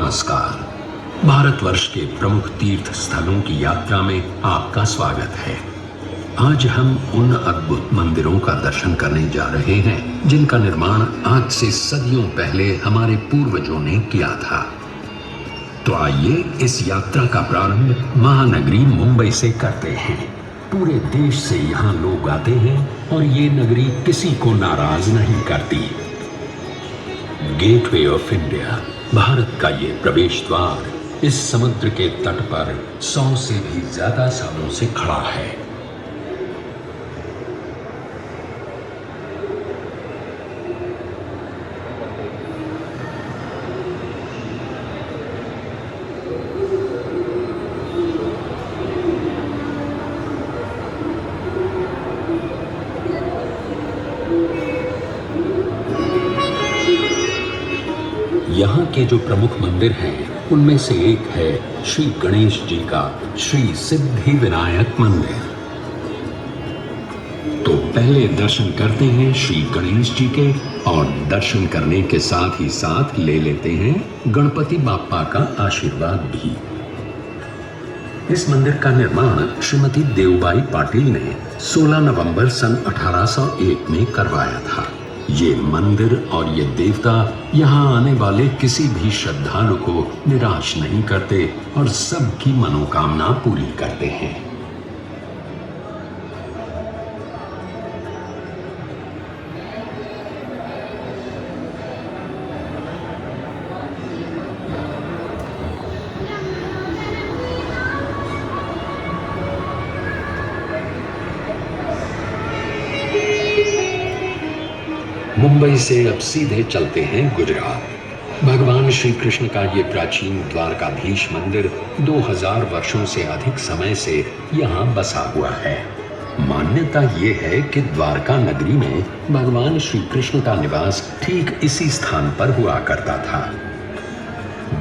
नमस्कार। भारतवर्ष के प्रमुख तीर्थ स्थलों की यात्रा में आपका स्वागत है। आज हम उन अद्भुत मंदिरों का दर्शन करने जा रहे हैं जिनका निर्माण आज से सदियों पहले हमारे पूर्वजों ने किया था। तो आइए इस यात्रा का प्रारंभ महानगरी मुंबई से करते हैं। पूरे देश से यहाँ लोग आते हैं और ये नगरी किसी को नाराज नहीं करती। गेटवे ऑफ इंडिया, भारत का ये प्रवेश द्वार इस समुद्र के तट पर 100 से भी ज्यादा सालों से खड़ा है। यहाँ के जो प्रमुख मंदिर हैं उनमें से एक है श्री गणेश जी का श्री सिद्धि विनायक मंदिर। तो पहले दर्शन करते हैं श्री गणेश जी के और दर्शन करने के साथ ही साथ ले लेते हैं गणपति बाप्पा का आशीर्वाद भी। इस मंदिर का निर्माण श्रीमती देवबाई पाटिल ने 16 नवंबर सन 1801 में करवाया था। ये मंदिर और ये देवता यहाँ आने वाले किसी भी श्रद्धालु को निराश नहीं करते और सबकी मनोकामना पूरी करते हैं। मुंबई से अब सीधे चलते हैं गुजरात। भगवान श्री कृष्ण का ये प्राचीन द्वारकाधीश मंदिर 2000 वर्षों से अधिक समय से यहाँ बसा हुआ है। मान्यता ये है कि द्वारका नगरी में भगवान श्री कृष्ण का निवास ठीक इसी स्थान पर हुआ करता था।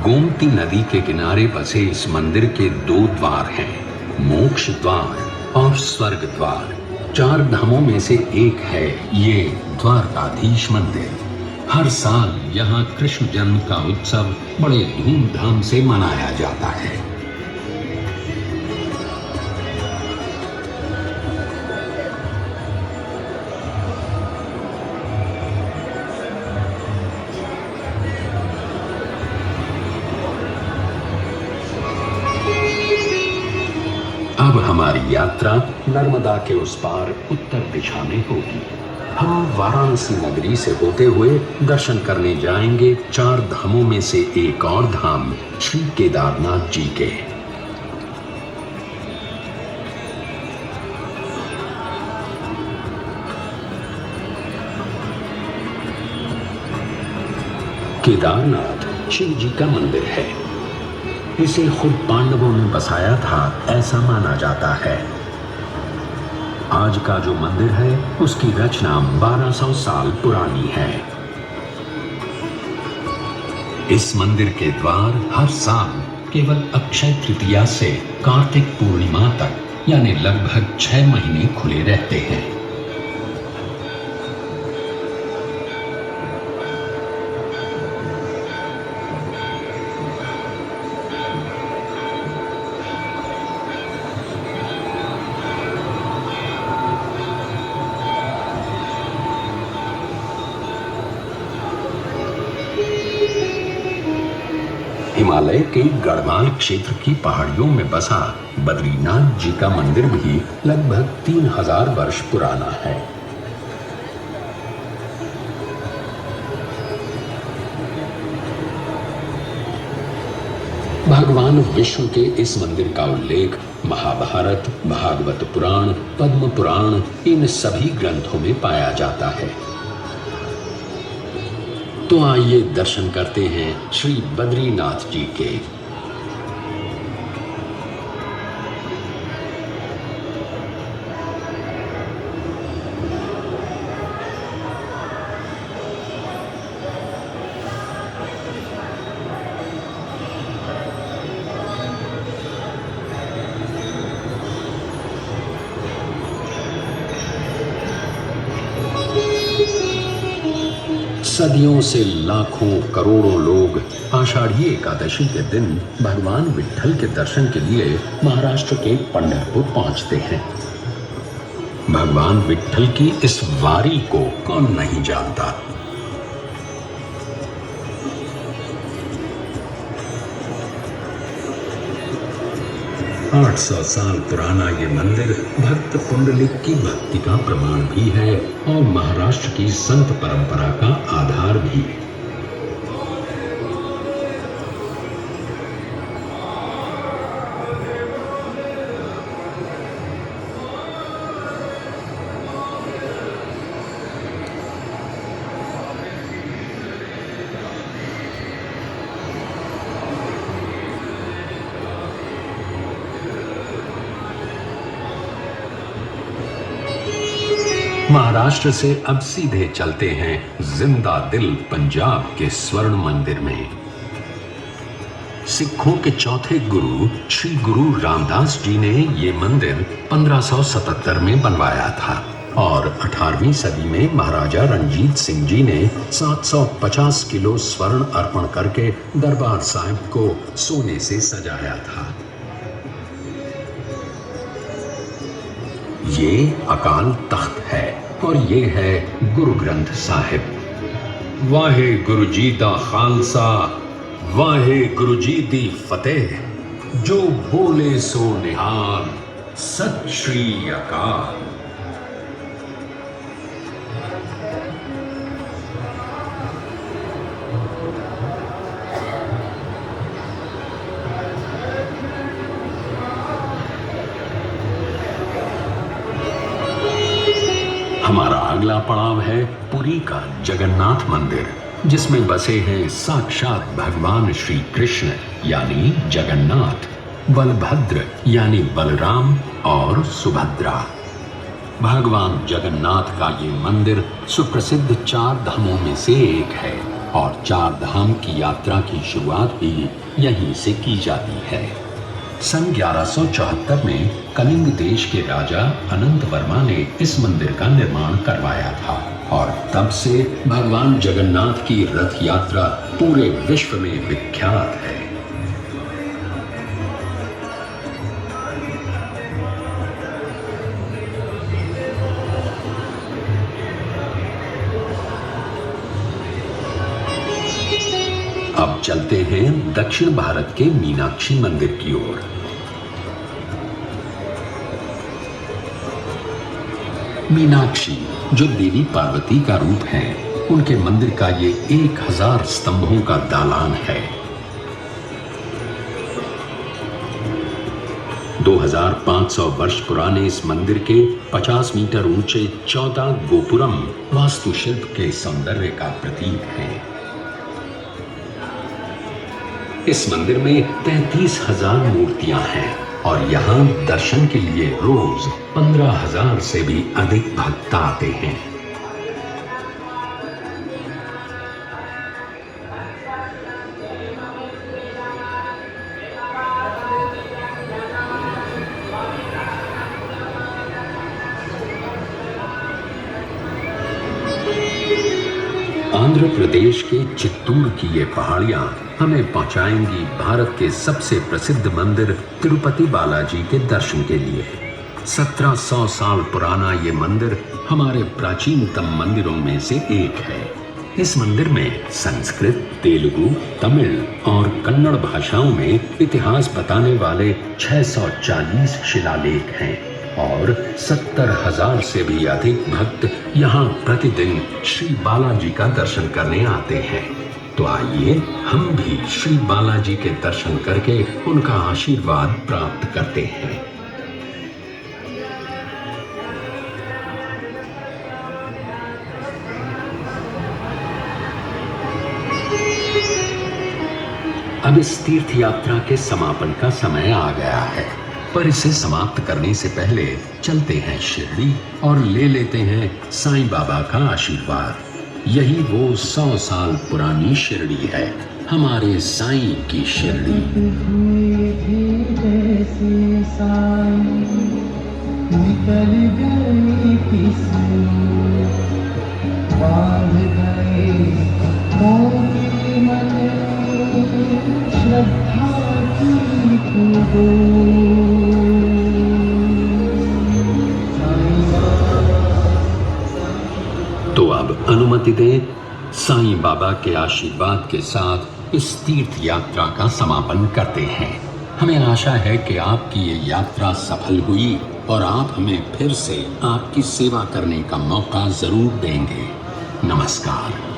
गोमती नदी के किनारे बसे इस मंदिर के 2 द्वार हैं, मोक्ष द्वार और स्वर्ग द्वार। 4 धामों में से एक है ये द्वारकाधीश मंदिर। हर साल यहाँ कृष्ण जन्म का उत्सव बड़े धूमधाम से मनाया जाता है। अब हमारी यात्रा नर्मदा के उस पार उत्तर दिशा में होगी। हम वाराणसी नगरी से होते हुए दर्शन करने जाएंगे 4 धामों में से एक और धाम श्री केदारनाथ जी के। केदारनाथ शिव जी का मंदिर है। इसे खुद पांडवों ने बसाया था ऐसा माना जाता है। आज का जो मंदिर है उसकी रचना 1200 साल पुरानी है। इस मंदिर के द्वार हर साल केवल अक्षय तृतीया से कार्तिक पूर्णिमा तक यानी लगभग 6 महीने खुले रहते हैं। हिमालय के गढ़वाल क्षेत्र की पहाड़ियों में बसा बद्रीनाथ जी का मंदिर भी लगभग 3000 वर्ष पुराना है। भगवान विष्णु के इस मंदिर का उल्लेख महाभारत, भागवत पुराण, पद्म पुराण इन सभी ग्रंथों में पाया जाता है। तो आइए दर्शन करते हैं श्री बद्रीनाथ जी के। सदियों से लाखों करोड़ों लोग आषाढ़ी एकादशी के दिन भगवान विट्ठल के दर्शन के लिए महाराष्ट्र के पंढरपुर पहुंचते हैं। भगवान विट्ठल की इस वारी को कौन नहीं जानता। आठ 800 साल पुराना ये मंदिर भक्त पुंडलिक की भक्ति का प्रमाण भी है और महाराष्ट्र की संत परंपरा का आधार भी। महाराष्ट्र से अब सीधे चलते हैं जिंदा दिल पंजाब के स्वर्ण मंदिर में। सिखों के चौथे गुरु श्री गुरु रामदास जी ने ये मंदिर 1577 में बनवाया था और 18वीं सदी में महाराजा रणजीत सिंह जी ने 750 किलो स्वर्ण अर्पण करके दरबार साहिब को सोने से सजाया था। ये अकाल तख्त है और ये है गुरु ग्रंथ साहिब। वाहे गुरु जी दा खालसा, वाहे गुरु जी दी फतेह, जो बोले सो निहाल, सत श्री अकाल। हमारा अगला पड़ाव है पुरी का जगन्नाथ मंदिर, जिसमें बसे हैं साक्षात भगवान श्री कृष्ण यानी जगन्नाथ, बलभद्र यानी बलराम और सुभद्रा। भगवान जगन्नाथ का ये मंदिर सुप्रसिद्ध 4 धामों में से एक है और 4 धाम की यात्रा की शुरुआत भी यहीं से की जाती है। सन 1174 में कलिंग देश के राजा अनंत वर्मा ने इस मंदिर का निर्माण करवाया था और तब से भगवान जगन्नाथ की रथ यात्रा पूरे विश्व में विख्यात है। अब चलते हैं दक्षिण भारत के मीनाक्षी मंदिर की ओर। मीनाक्षी जो देवी पार्वती का रूप है, उनके मंदिर का ये 1000 स्तंभों का दालान है। 2500 वर्ष पुराने इस मंदिर के 50 मीटर ऊंचे 14 गोपुरम वास्तुशिल्प के सौंदर्य का प्रतीक है। इस मंदिर में 33,000 मूर्तियां हैं और यहाँ दर्शन के लिए रोज 15,000 से भी अधिक भक्त आते हैं। आंध्र प्रदेश के चित्तूर की ये पहाड़ियां हमें पहुंचाएंगी भारत के सबसे प्रसिद्ध मंदिर तिरुपति बालाजी के दर्शन के लिए। 1700 साल पुराना ये मंदिर हमारे प्राचीनतम मंदिरों में से एक है। इस मंदिर में संस्कृत, तेलुगु, तमिल और कन्नड़ भाषाओं में इतिहास बताने वाले 640 शिलालेख हैं और 70,000 से भी अधिक भक्त यहाँ प्रतिदिन श्री बालाजी का दर्शन करने आते हैं। तो आइए हम भी श्री बालाजी के दर्शन करके उनका आशीर्वाद प्राप्त करते हैं। अब इस तीर्थ यात्रा के समापन का समय आ गया है, पर इसे समाप्त करने से पहले चलते हैं शिरडी और ले लेते हैं साईं बाबा का आशीर्वाद। यही वो 100 साल पुरानी शिरडी है, हमारे साईं की शिरडी। निकल गई किसी बांध गए मोरे मन श्रद्धा की हो। तो अब अनुमति दें, साईं बाबा के आशीर्वाद के साथ इस तीर्थ यात्रा का समापन करते हैं। हमें आशा है कि आपकी ये यात्रा सफल हुई और आप हमें फिर से आपकी सेवा करने का मौका जरूर देंगे। नमस्कार।